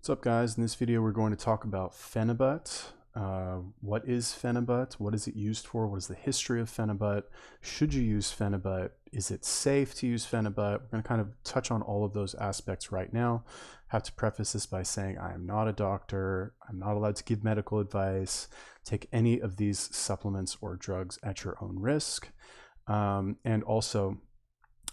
What's up, guys? In this video we're going to talk about Phenibut. What is Phenibut? What is it used for? What is the history of Phenibut? Should you use Phenibut? Is it safe to use Phenibut? We're going to kind of touch on all of those aspects right now. I have to preface this by saying I am not a doctor. I'm not allowed to give medical advice. Take any of these supplements or drugs at your own risk. And also,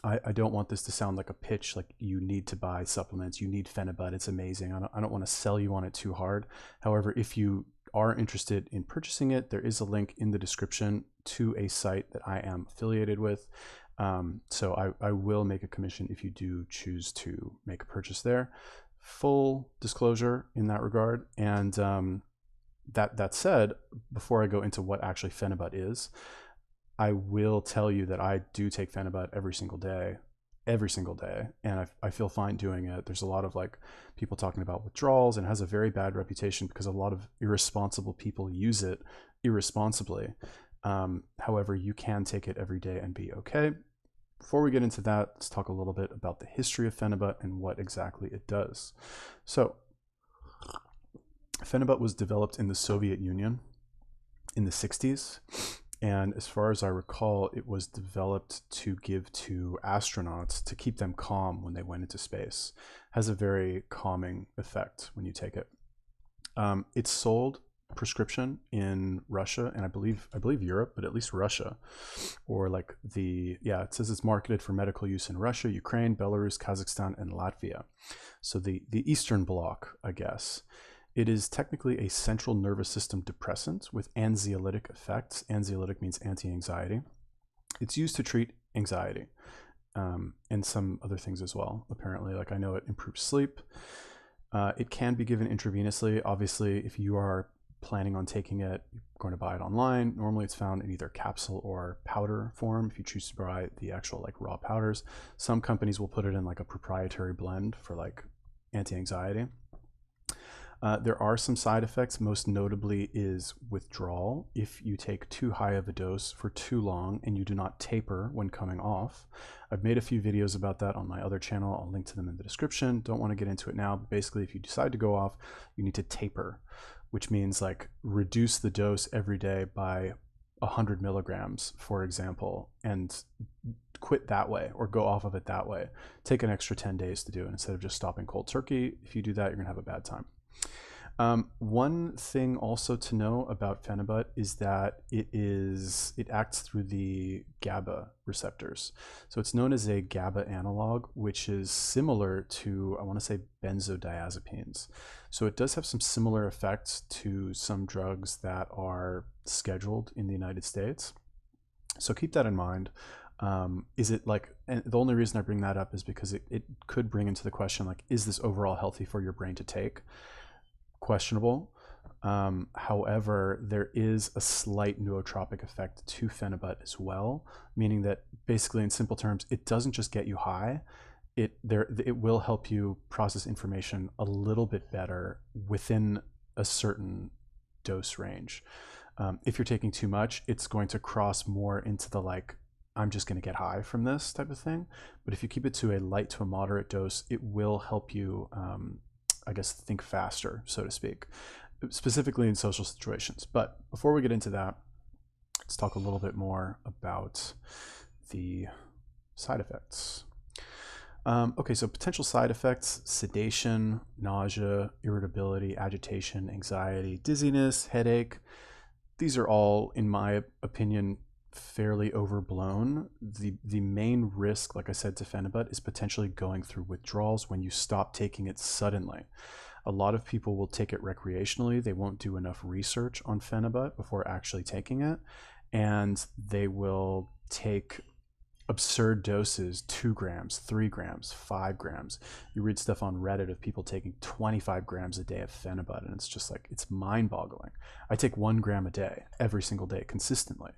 I don't want this to sound like a pitch, like you need to buy supplements, you need Phenibut, it's amazing. I don't want to sell you on it too hard. However, if you are interested in purchasing it, there is a link in the description to a site that I am affiliated with. So I will make a commission if you do choose to make a purchase there. Full disclosure in that regard. And that said, before I go into what actually Phenibut is, I will tell you that I do take Phenibut every single day, and I feel fine doing it. There's a lot of like people talking about withdrawals, and it has a very bad reputation because a lot of irresponsible people use it irresponsibly. However, you can take it every day and be okay. Before we get into that, let's talk a little bit about the history of Phenibut and what exactly it does. So, Phenibut was developed in the Soviet Union in the 60s. And as far as I recall, it was developed to give to astronauts to keep them calm when they went into space. It has a very calming effect when you take it. It's sold prescription in Russia and I believe Europe, but at least Russia, or like it says it's marketed for medical use in Russia, Ukraine, Belarus, Kazakhstan, and Latvia. So the Eastern Bloc, I guess. It is technically a central nervous system depressant with anxiolytic effects. Anxiolytic means anti-anxiety. It's used to treat anxiety and some other things as well, apparently. Like I know it improves sleep. It can be given intravenously. Obviously, if you are planning on taking it, you're going to buy it online. Normally it's found in either capsule or powder form if you choose to buy the actual like raw powders. Some companies will put it in like a proprietary blend for like anti-anxiety. There are some side effects, most notably is withdrawal. If you take too high of a dose for too long and you do not taper when coming off. I've made a few videos about that on my other channel. I'll link to them in the description. Don't want to get into it now, but basically if you decide to go off, you need to taper, which means like reduce the dose every day by 100 milligrams, for example, and quit that way or go off of it that way. Take an extra 10 days to do it instead of just stopping cold turkey. If you do that, you're gonna have a bad time. One thing also to know about Phenibut is that it acts through the GABA receptors. So it's known as a GABA analog, which is similar to, I want to say, benzodiazepines. So it does have some similar effects to some drugs that are scheduled in the United States. So keep that in mind. Is it like, and the only reason I bring that up is because it could bring into the question, like, is this overall healthy for your brain to take? Questionable. However, there is a slight nootropic effect to Phenibut as well, meaning that basically in simple terms, it doesn't just get you high, it will help you process information a little bit better within a certain dose range. If you're taking too much, it's going to cross more into the like, I'm just going to get high from this type of thing. But if you keep it to a light to a moderate dose, it will help you I guess think faster, so to speak, specifically in social situations. But before we get into that, let's talk a little bit more about the side effects. Okay, so potential side effects: sedation, nausea, irritability, agitation, anxiety, dizziness, headache. These are all, in my opinion, fairly overblown. The main risk, like I said, to Phenibut is potentially going through withdrawals when you stop taking it suddenly. A lot of people will take it recreationally. They won't do enough research on Phenibut before actually taking it, and they will take absurd doses, 2 grams, 3 grams, 5 grams. You read stuff on Reddit of people taking 25 grams a day of Phenibut, and it's just like, it's mind-boggling. I take 1 gram a day, every single day, consistently.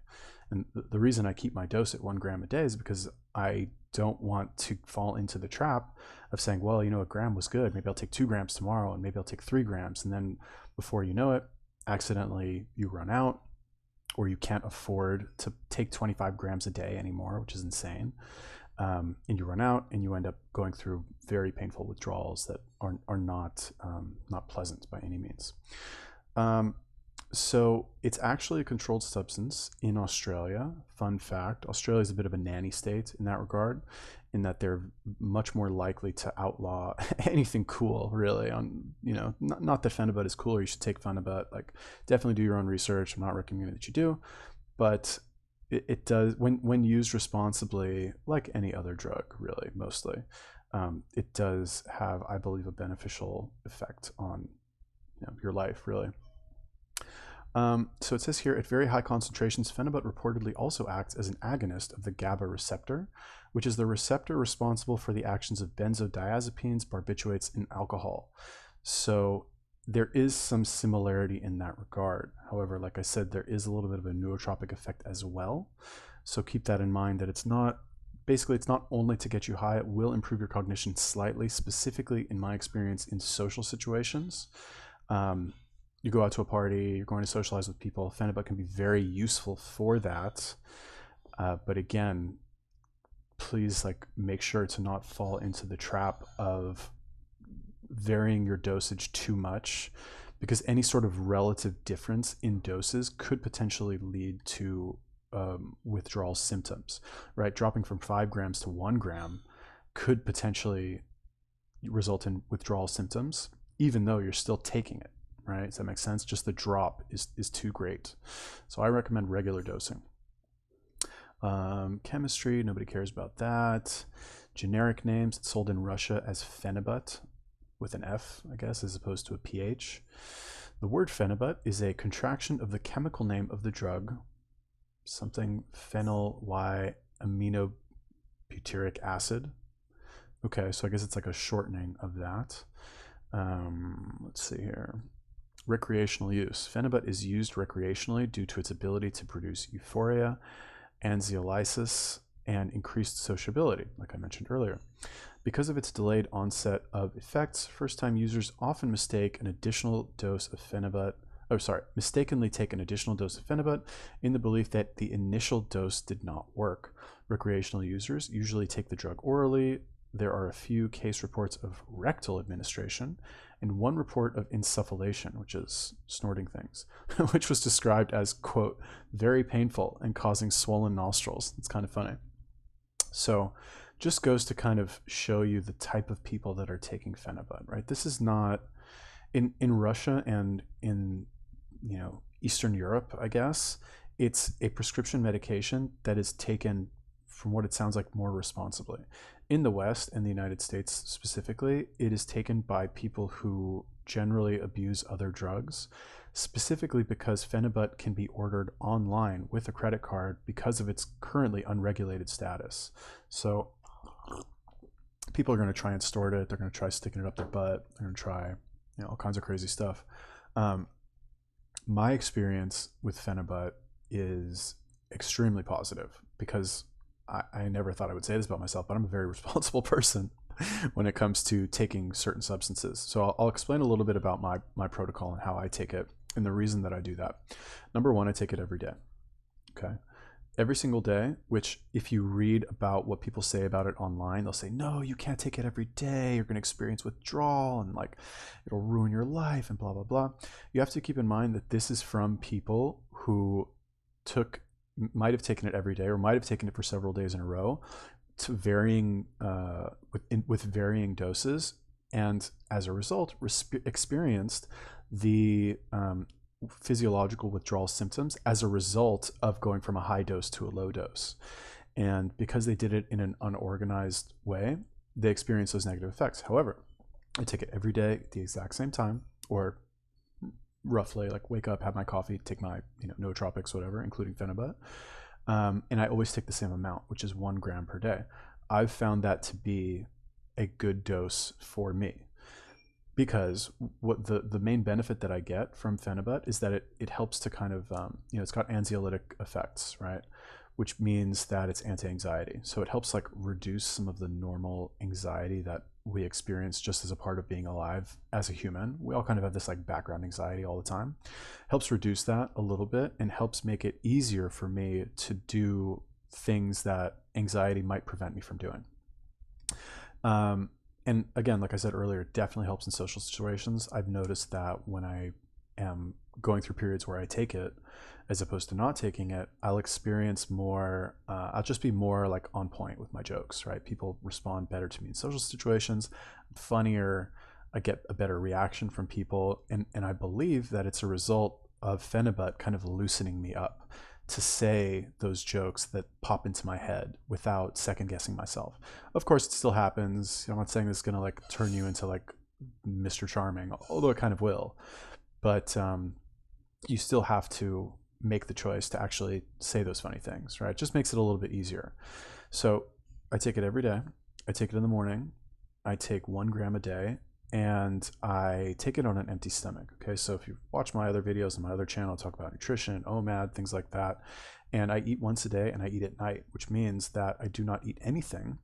And the reason I keep my dose at 1 gram a day is because I don't want to fall into the trap of saying, well, you know, a gram was good. Maybe I'll take 2 grams tomorrow, and maybe I'll take 3 grams. And then before you know it, accidentally you run out, or you can't afford to take 25 grams a day anymore, which is insane. And you run out, and you end up going through very painful withdrawals that are not not pleasant by any means. So it's actually a controlled substance in Australia. Fun fact: Australia is a bit of a nanny state in that regard, in that they're much more likely to outlaw anything cool, really. On not that Phenibut is cool or you should take Phenibut. Like, definitely do your own research. I'm not recommending that you do, but it does, when used responsibly, like any other drug, really, mostly. It does have, I believe, a beneficial effect on your life, really. So it says here, at very high concentrations, Phenibut reportedly also acts as an agonist of the GABA receptor, which is the receptor responsible for the actions of benzodiazepines, barbiturates, and alcohol. So there is some similarity in that regard. However, like I said, there is a little bit of a neurotropic effect as well. So keep that in mind, that it's not only to get you high, it will improve your cognition slightly, specifically in my experience in social situations. You go out to a party, you're going to socialize with people, Phenibut can be very useful for that. But again, please make sure to not fall into the trap of varying your dosage too much, because any sort of relative difference in doses could potentially lead to withdrawal symptoms, right? Dropping from 5 grams to 1 gram could potentially result in withdrawal symptoms, even though you're still taking it, right? Does that make sense? Just the drop is too great. So I recommend regular dosing. Chemistry, nobody cares about that. Generic names, it's sold in Russia as Phenibut, with an F, I guess, as opposed to a PH. The word Phenibut is a contraction of the chemical name of the drug, something phenyl Y-aminobutyric acid. Okay, so I guess it's like a shortening of that. Let's see here. Recreational use. Phenibut is used recreationally due to its ability to produce euphoria, anxiolysis, and increased sociability, like I mentioned earlier. Because of its delayed onset of effects, first-time users often mistakenly take an additional dose of Phenibut in the belief that the initial dose did not work. Recreational users usually take the drug orally. There are a few case reports of rectal administration and one report of insufflation, which is snorting things, which was described as, quote, very painful and causing swollen nostrils. It's kind of funny. So just goes to kind of show you the type of people that are taking Phenibut, right? This is not in Russia and in Eastern Europe, I guess. It's a prescription medication that is taken, from what it sounds like, more responsibly. In the West and the United States specifically, it is taken by people who generally abuse other drugs, specifically because Phenibut can be ordered online with a credit card because of its currently unregulated status. So people are going to try and store it. They're going to try sticking it up their butt. They're going to try all kinds of crazy stuff. My experience with Phenibut is extremely positive, because I never thought I would say this about myself, but I'm a very responsible person when it comes to taking certain substances. So I'll explain a little bit about my protocol and how I take it, and the reason that I do that. Number one, I take it every day. Okay. Every single day, which if you read about what people say about it online, they'll say, no, you can't take it every day. You're going to experience withdrawal and it'll ruin your life and blah, blah, blah. You have to keep in mind that this is from people who might have taken it every day or might have taken it for several days in a row, to varying with varying doses, and as a result experienced the physiological withdrawal symptoms as a result of going from a high dose to a low dose. And because they did it in an unorganized way, they experienced those negative effects. However, I take it every day at the exact same time, or roughly, wake up, have my coffee, take my nootropics, whatever, including Phenibut, and I always take the same amount, which is 1 gram per day. I've found that to be a good dose for me, because what the main benefit that I get from Phenibut is that it helps to kind of it's got anxiolytic effects, right? Which means that it's anti-anxiety. So it helps reduce some of the normal anxiety that we experience just as a part of being alive as a human. We all kind of have this background anxiety all the time. Helps reduce that a little bit and helps make it easier for me to do things that anxiety might prevent me from doing. And again, like I said earlier, it definitely helps in social situations. I've noticed that when I am going through periods where I take it, as opposed to not taking it, I'll experience more, I'll just be more like on point with my jokes, right? People respond better to me in social situations, I'm funnier, I get a better reaction from people. And I believe that it's a result of Phenibut kind of loosening me up to say those jokes that pop into my head without second guessing myself. Of course, it still happens. I'm not saying this is going to like turn you into like Mr. Charming, although it kind of will. But you still have to make the choice to actually say those funny things, right? It just makes it a little bit easier. So I take it every day. I take it in the morning. I take 1 gram a day, and I take it on an empty stomach. Okay, so if you watch my other videos on my other channel, I talk about nutrition, OMAD, things like that. And I eat once a day and I eat at night, which means that I do not eat anything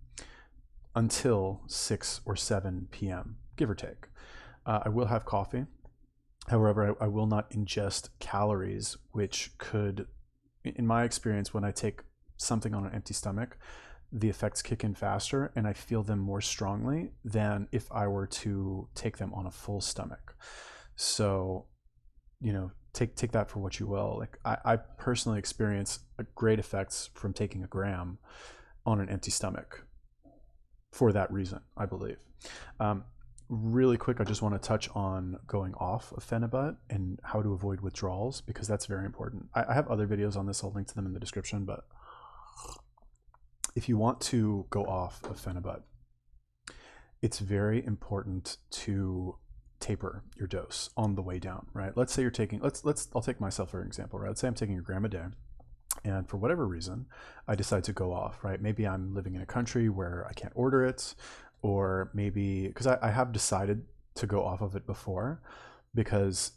until 6 or 7 p.m., give or take. I will have coffee. However, I will not ingest calories, which could, in my experience, when I take something on an empty stomach, the effects kick in faster and I feel them more strongly than if I were to take them on a full stomach. So, you know, take that for what you will. Like I personally experience great effects from taking a gram on an empty stomach for that reason, I believe. Really quick, I just want to touch on going off of Phenibut and how to avoid withdrawals, because that's very important. I have other videos on this. I'll link to them in the description, but if you want to go off of Phenibut, it's very important to taper your dose on the way down, right? Let's say you're taking, I'll take myself for example, right? Let's say I'm taking a gram a day, and for whatever reason, I decide to go off, right? Maybe I'm living in a country where I can't order it, or maybe because I have decided to go off of it before, because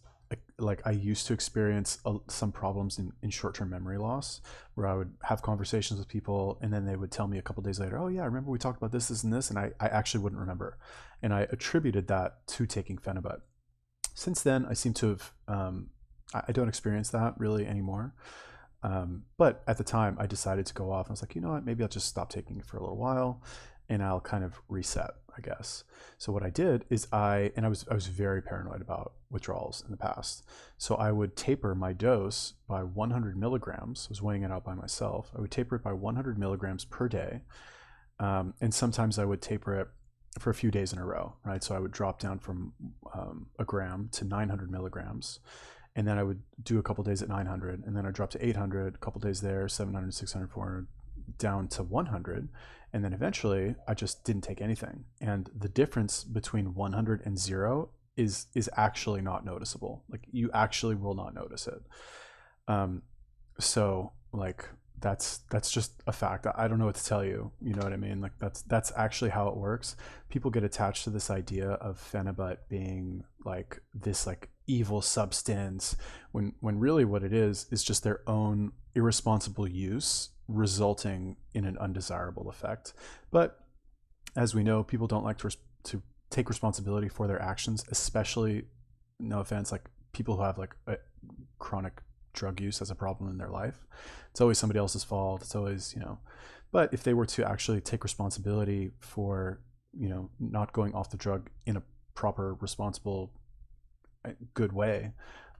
like I used to experience some problems in short-term memory loss, where I would have conversations with people and then they would tell me a couple days later, oh yeah, I remember we talked about this, this, and this, and I actually wouldn't remember. And I attributed that to taking Phenibut. Since then, I seem to have, I don't experience that really anymore. But at the time I decided to go off. I was like, you know what, maybe I'll just stop taking it for a little while and I'll kind of reset, I guess. So what I did is I was very paranoid about withdrawals in the past. So I would taper my dose by 100 milligrams. I was weighing it out by myself. I would taper it by 100 milligrams per day. And sometimes I would taper it for a few days in a row, right? So I would drop down from a gram to 900 milligrams. And then I would do a couple days at 900, and then I'd drop to 800, a couple days there, 700, 600, 400, down to 100. And then eventually I just didn't take anything. And the difference between 100 and 0 is actually not noticeable. Like you actually will not notice it. So like that's just a fact. I don't know what to tell you. You know what I mean? Like that's actually how it works. People get attached to this idea of Phenibut being like this like evil substance, when really what it is just their own irresponsible use resulting in an undesirable effect. But as we know, people don't like to take responsibility for their actions, especially, no offense, like people who have like a chronic drug use as a problem in their life. It's always somebody else's fault. It's always, you know, but if they were to actually take responsibility for, you know, not going off the drug in a proper, responsible, good way,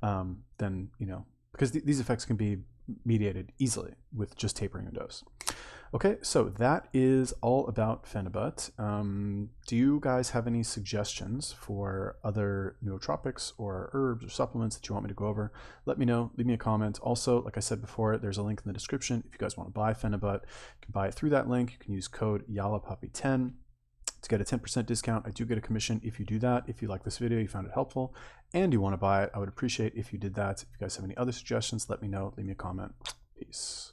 then, you know, because these effects can be mediated easily with just tapering a dose. Okay, so that is all about Phenibut. Do you guys have any suggestions for other nootropics or herbs or supplements that you want me to go over? Let me know, leave me a comment. Also, like I said before, there's a link in the description. If you guys want to buy Phenibut, you can buy it through that link. You can use code YALAPUPPY10 to get a 10% discount. I do get a commission if you do that. If you like this video, you found it helpful, and you want to buy it, I would appreciate if you did that. If you guys have any other suggestions, let me know. Leave me a comment. Peace.